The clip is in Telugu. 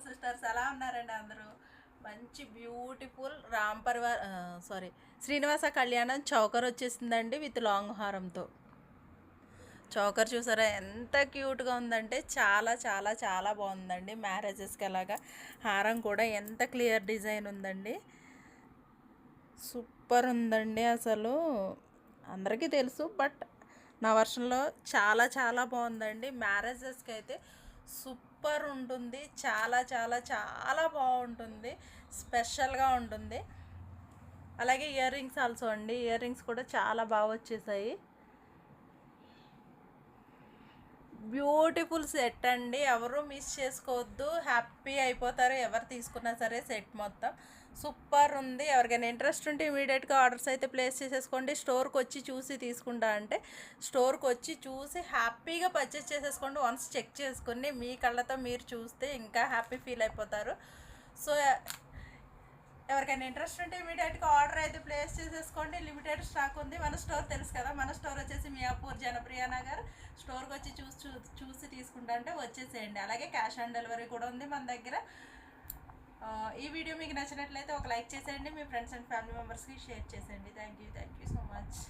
సిస్టర్స్ ఎలా ఉన్నారండి అందరూ? మంచి బ్యూటిఫుల్ శ్రీనివాస కళ్యాణం చౌకర్ వచ్చేసిందండి విత్ లాంగ్ హారంతో. చౌకర్ చూసారా ఎంత క్యూట్గా ఉందంటే చాలా చాలా చాలా బాగుందండి. మ్యారేజెస్కి అలాగా హారం కూడా ఎంత క్లియర్ డిజైన్ ఉందండి. సూపర్ ఉందండి. అసలు అందరికీ తెలుసు, బట్ నా వర్షన్లో చాలా చాలా బాగుందండి. మ్యారేజెస్కి అయితే సూపర్ ఉంటుంది. చాలా చాలా చాలా బాగుంటుంది. స్పెషల్గా ఉంటుంది. అలాగే ఇయర్ రింగ్స్ ఆల్సో అండి. ఇయర్ రింగ్స్ కూడా చాలా బాగా వచ్చేసాయి. బ్యూటిఫుల్ సెట్ అండి. ఎవరు మిస్ చేసుకోవద్దు. హ్యాపీ అయిపోతారు ఎవరు తీసుకున్నా సరే. సెట్ మొత్తం సూపర్ ఉంది. ఎవరికైనా ఇంట్రెస్ట్ ఉంటే ఇమీడియట్గా ఆర్డర్స్ అయితే ప్లేస్ చేసేసుకోండి. స్టోర్కి వచ్చి చూసి తీసుకుంటా అంటే స్టోర్కి వచ్చి చూసి హ్యాపీగా పర్చేస్ చేసేసుకోండి. వన్స్ చెక్ చేసుకుని మీ కళ్ళతో మీరు చూస్తే ఇంకా హ్యాపీ ఫీల్ అయిపోతారు. సో ఎవరికైనా ఇంట్రెస్ట్ ఉంటే ఇమీడియట్గా ఆర్డర్ అయితే ప్లేస్ చేసేసుకోండి. లిమిటెడ్ స్టాక్ ఉంది. మన స్టోర్ తెలుసు కదా, మన స్టోర్ వచ్చేసి మియాపూర్ జనప్రియ నగర్. స్టోర్కి వచ్చి చూసి తీసుకుంటా అంటే వచ్చేసేయండి. అలాగే క్యాష్ ఆన్ డెలివరీ కూడా ఉంది మన దగ్గర. ఈ వీడియో మీకు నచ్చినట్లయితే ఒక లైక్ చేసేయండి. మీ ఫ్రెండ్స్ అండ్ ఫ్యామిలీ మెంబర్స్కి షేర్ చేసేయండి. Thank you so much.